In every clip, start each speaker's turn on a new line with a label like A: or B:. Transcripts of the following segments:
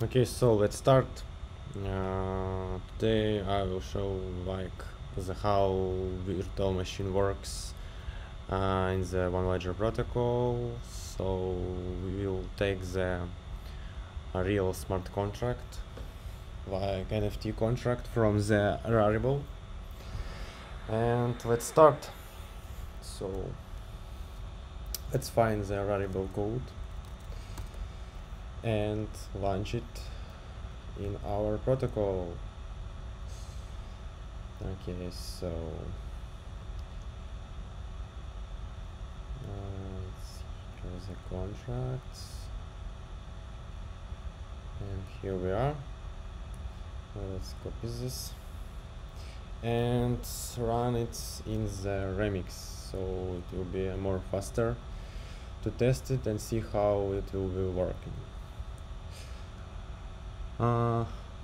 A: Okay, so let's start. Today I will show how virtual machine works in the one ledger protocol. So we will take a real smart contract, like NFT contract from the Rarible, and let's start. So let's find the Rarible code and launch it in our protocol. Okay, so here's the contracts, and here we are. Let's copy this and run it in the remix, so it will be more faster to test it and see how it will be working.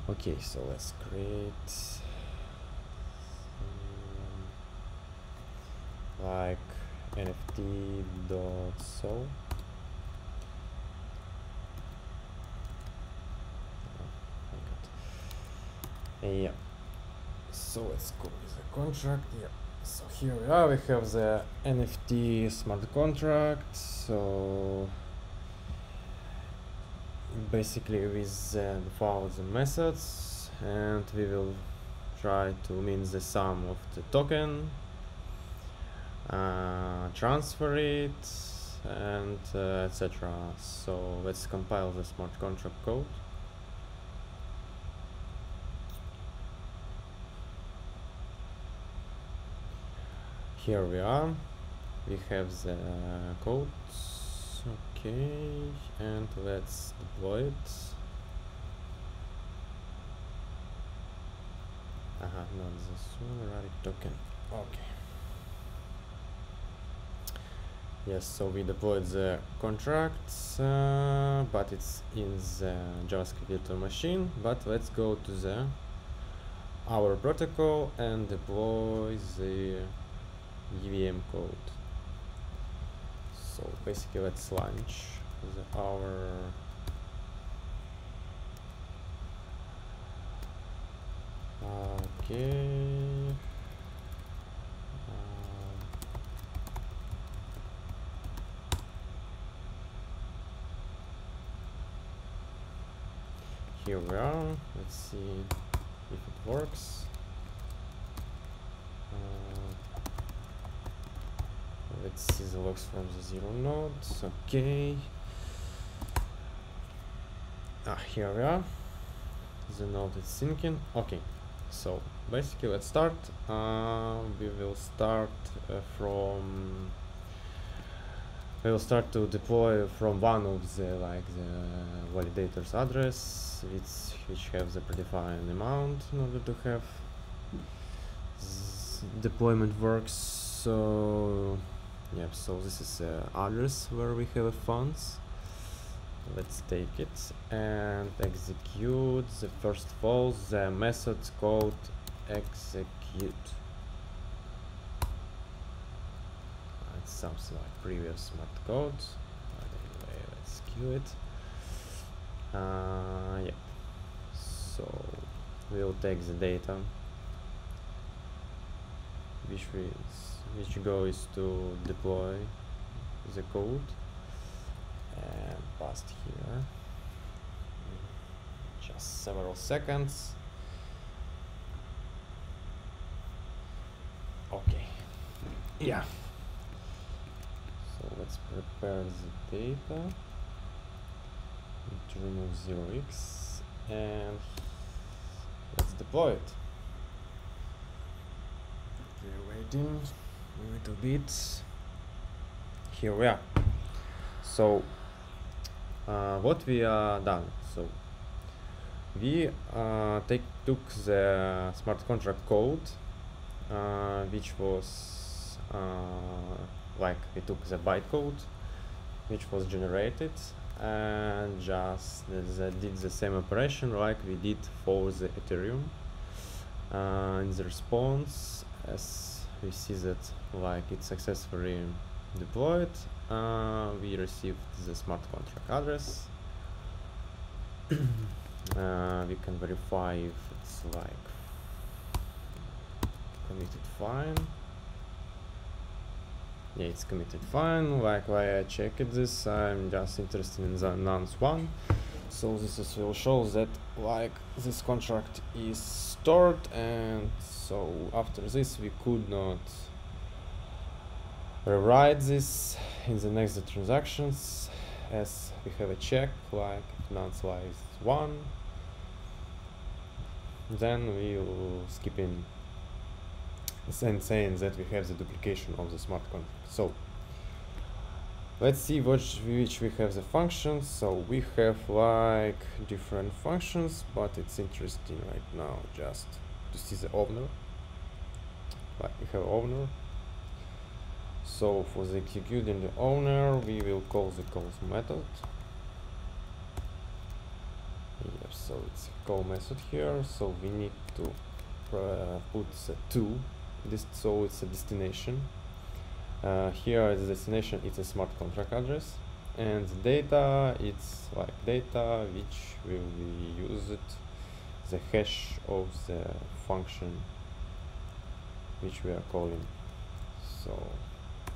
A: Okay, so let's create like nft.so. Yeah, so let's copy the contract. Yeah, so here we are. We have the NFT smart contract. So basically with the default methods, and we will try to mint the sum of the token, transfer it, and etc. So let's compile the smart contract code. Here we are. We have the codes. Okay, and let's deploy it. Not this one, Rarible token. Okay. Yes, so we deployed the contracts, but it's in the JavaScript virtual machine. But let's go to our protocol and deploy the OLVM code. So basically, let's launch our okay. Here we are. Let's see if it works. Let's see the logs from the 0 nodes. Okay. Here we are. The node is syncing. Okay. So basically, let's start. We will start we will start to deploy from one of the validator's address, which have the predefined amount in order to have deployment works. So yep, so this is the address where we have funds. Let's take it and execute the first of all the method called execute. It sounds like previous smart code, but anyway, let's queue it. Yeah, so we'll take the data which goes to deploy the code and pass here. Just several seconds. Okay. Yeah. So let's prepare the data to remove 0x and let's deploy it. We're waiting a little bit. Here we are. So what we are done. So we took the smart contract code, which was we took the bytecode which was generated and just did the same operation like we did for the Ethereum. In the response, as we see that it's successfully deployed, we received the smart contract address we can verify if it's like committed fine. Yeah, it's committed fine. Like why I checked this, I'm just interested in the nonce one. So this is will show that like this contract is stored, and so after this we could not rewrite this in the next transactions, as we have a check like if nonce y is 1, then we will skip in and saying that we have the duplication of the smart contract. So let's see which we have the functions. So we have like different functions, but it's interesting right now just to see the owner. Like we have owner. So for the executing the owner, we will call the calls method. Yeah, so it's a call method here. So we need to put the 2. So it's a destination. Here the destination is a smart contract address, and the data it's like data which will be used the hash of the function which we are calling. So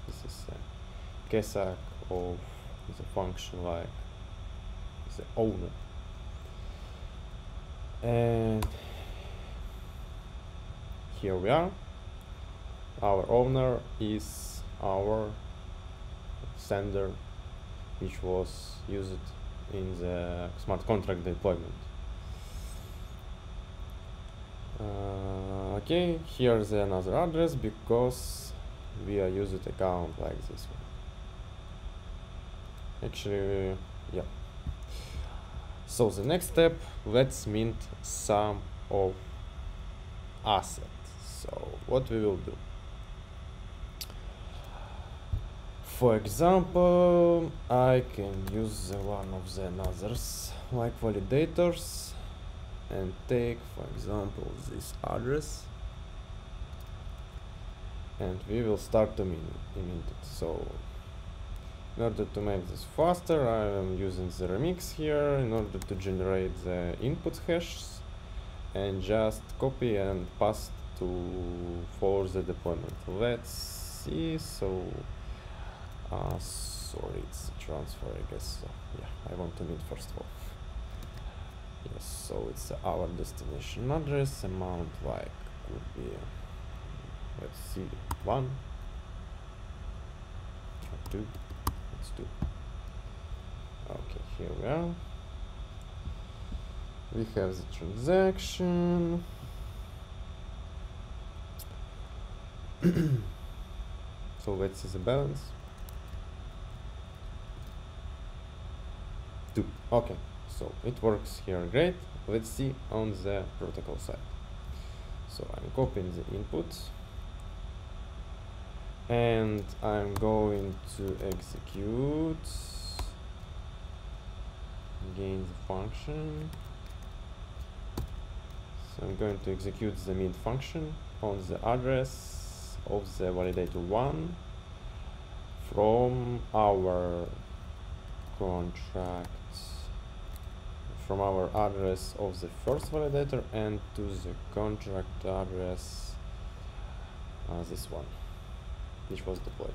A: this is a kesak of the function like the owner, and here we are. Our owner is our sender which was used in the smart contract deployment. Okay, here's another address because we are using account like this one. Actually, yeah. So the next step, let's mint some of assets. So what we will do? For example, I can use one of the others like validators and take, for example, this address, and we will start to mint it. So in order to make this faster, I am using the remix here in order to generate the input hashes and just copy and paste for the deployment. Let's see. So sorry, it's a transfer, I guess. So yeah, I want to mint first of all. Yes, so it's our destination address. Amount like could be, let's see, 1 or 2. Let's do. Okay, here we are. We have the transaction. So let's see the balance. 2. Okay, so it works here great. Let's see on the protocol side. So I'm copying the input and I'm going to execute again the function. So I'm going to execute the mint function on the address of the validator 1 from our contract, from our address of the first validator and to the contract address, this one, which was deployed.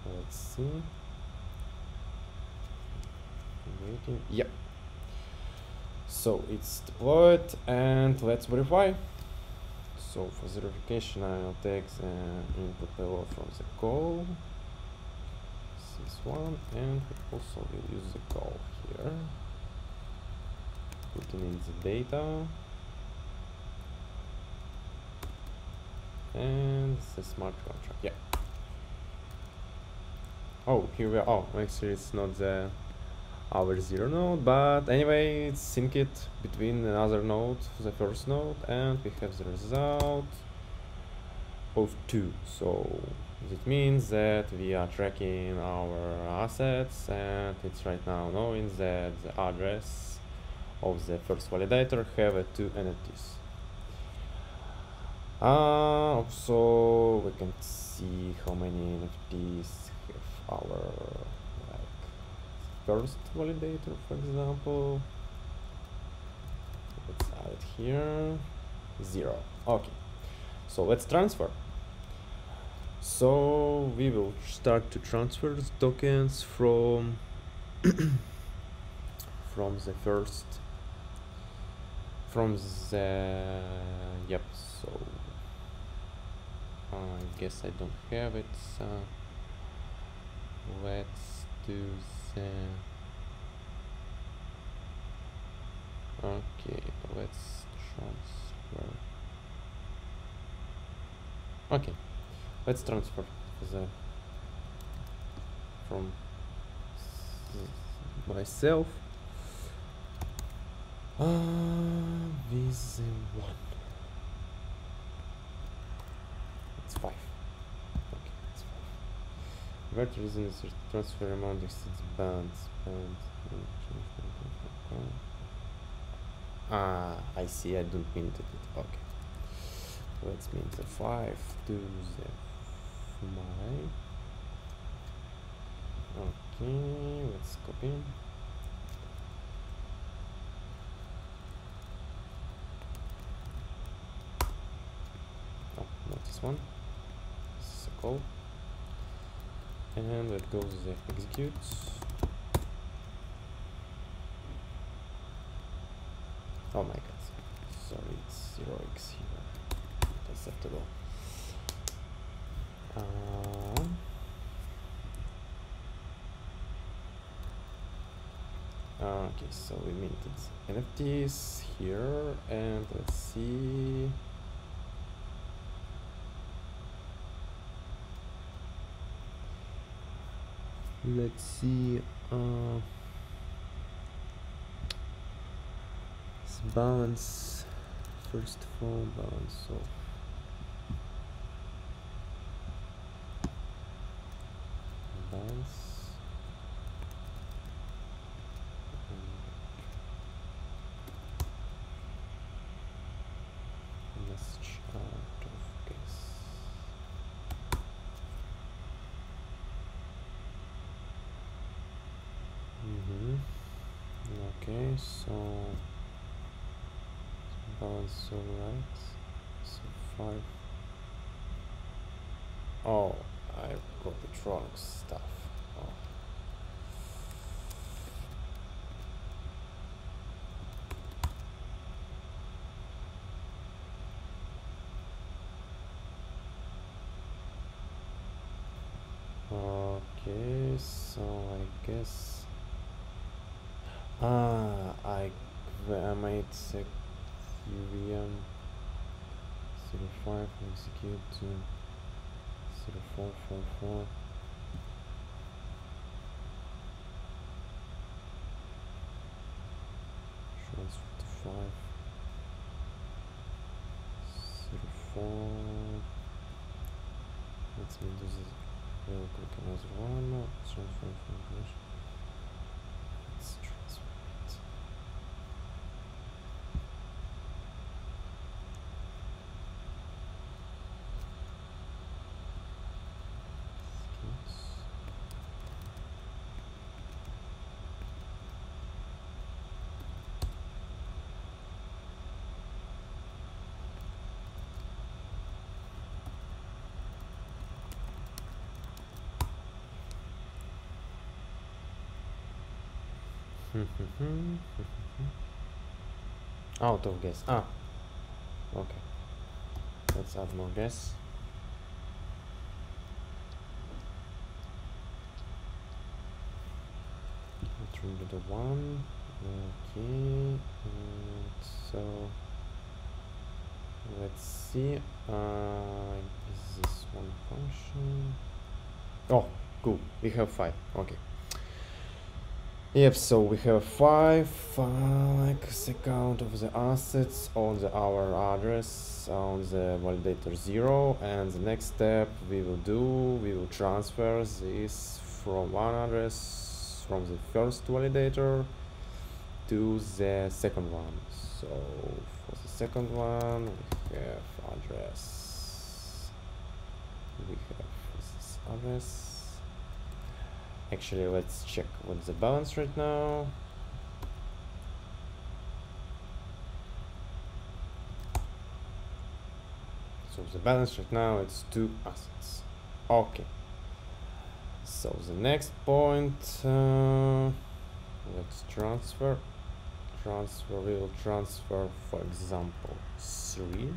A: Let's see. Waiting. Yep. So it's deployed, and let's verify. So for the verification, I'll take the input payload from the call, this one, and we also will use the call here, putting in the data, and the smart contract. Yeah. Oh, here we are. Oh, actually, it's not the our 0 node, but anyway, it's synced between another node, the first node, and we have the result of 2. So it means that we are tracking our assets, and it's right now knowing that the address of the first validator have 2 entities. Also, we can see how many NFTs have our first validator, for example. Let's add it here. 0. Okay. So let's transfer. So we will start to transfer the tokens from from the first yep. So I guess I don't have it. Let's do the okay. Let's transfer. Okay, let's transfer the from myself with the 1. It's 5. Okay, it's 5. Where the reason is the transfer amount exceeds bands. I see. I don't mean it. Okay. Let's mean the 5 to the my. Okay, let's copy. Oh, not this one. This is a call. And let go the execute. Oh my god. Sorry, it's 0x here. Acceptable. Okay, so we minted NFTs here, and let's see. Balance. First of all, balance of balance. Let's chart of guess. Okay, so balance alright. So 5. Oh, I got the wrong stuff. Okay, so I guess I made the UVM 05 execute to 0444. Shows 55 04. Let's do this real quick. Another one. Transfer information. Let's transfer it. Out of gas. Okay. Let's add more gas. Let's remove the 1. Okay. And so let's see. Is this one function? Oh, cool. We have 5. Okay. Yep, so we have 5, like the count of the assets on our address on the validator 0, and the next step we will transfer this from one address from the first validator to the second one. So for the second one we have address, we have this address. Actually, let's check what's the balance right now. So the balance right now, it's 2 assets. Okay. So the next point, let's transfer. We will transfer, for example, 3.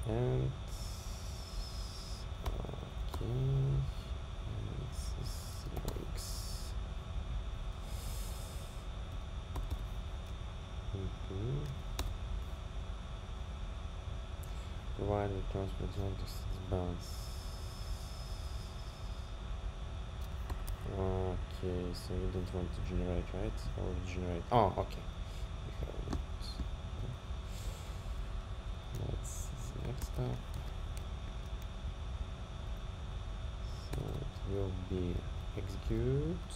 A: And okay, and this is 0x. Provide the transfer zone distance balance. Okay, so you don't want to generate, right? Or generate? Oh, okay. We have it. Let's see the next step. So it will be execute,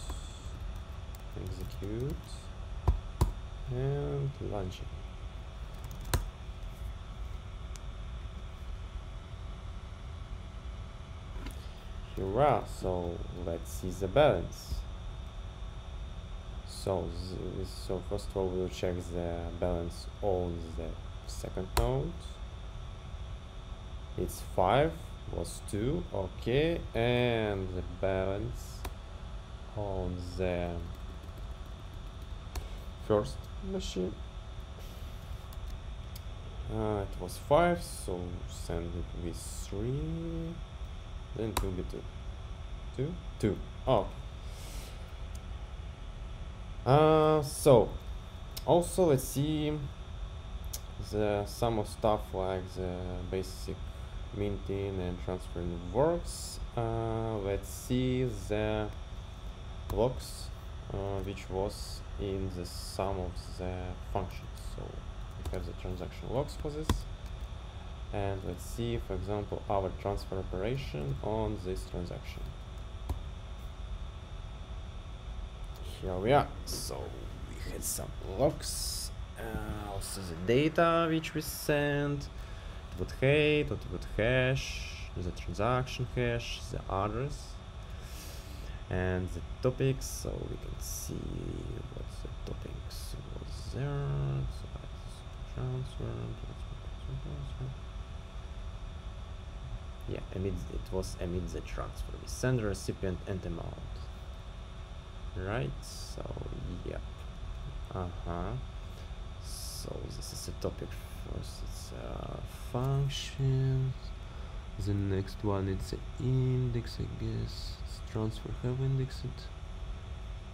A: and launching. Hurrah! So let's see the balance. So first of all, we'll check the balance on the second node. It's 5, was 2, okay, and the balance on the first machine, it was 5, so send it with 3, then it will be 2. Oh. So also let's see the some of stuff like the basic minting and transferring works. Let's see the logs which was in the sum of the functions. So we have the transaction logs for this, and let's see, for example, our transfer operation on this transaction. Here we are. So we had some logs, also the data which we sent, what would hash, the transaction hash, the address, and the topics. So we can see what the topics was there. So transfer. Yeah, it was amid the transfer with sender, recipient, and amount. Right, so yeah. So this is a topic first, it's a function. The next one, it's an index, I guess. It's transfer have indexed.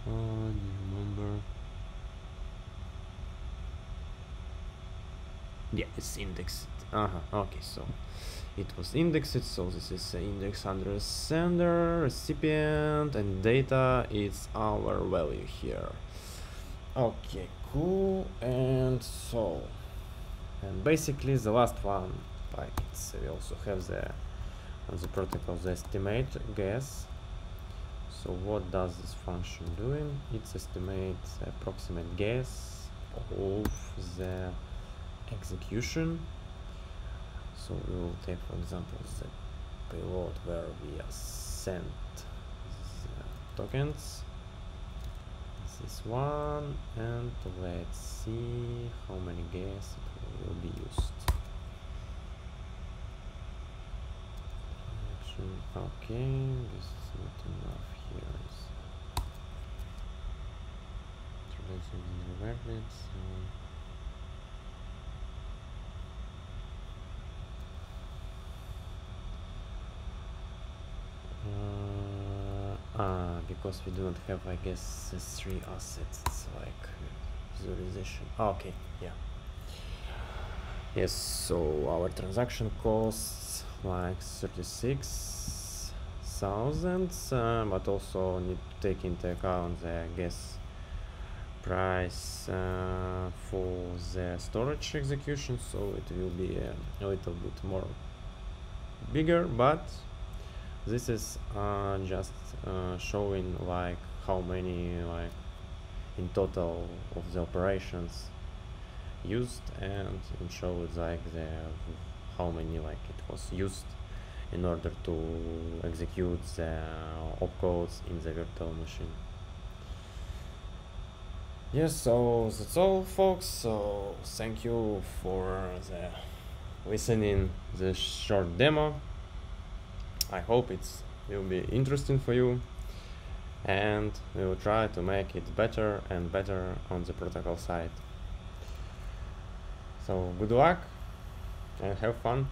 A: Do you remember? Yeah, it's indexed. Okay, so it was indexed, so this is index under sender, recipient, and data is our value here. Okay, cool. And so, and basically the last one, like it's we also have the on the protocol the estimate guess. So what does this function doing? It estimates approximate guess of the execution. So we will take, for example, the payload where we are sent the tokens. This is one, and let's see how many guess it will be used. Okay, this is not enough here. Because we do not have, I guess, 3 assets. It's like visualization. Okay, yeah. Yes, so our transaction costs like 36,000, but also need to take into account the gas price for the storage execution, so it will be a little bit more bigger, but this is just showing like how many like in total of the operations used, and it shows like the how many like it was used in order to execute the opcodes in the virtual machine. Yes, so that's all, folks. So thank you for the listening this short demo. I hope it will be interesting for you, and we will try to make it better and better on the protocol side. So good luck and have fun.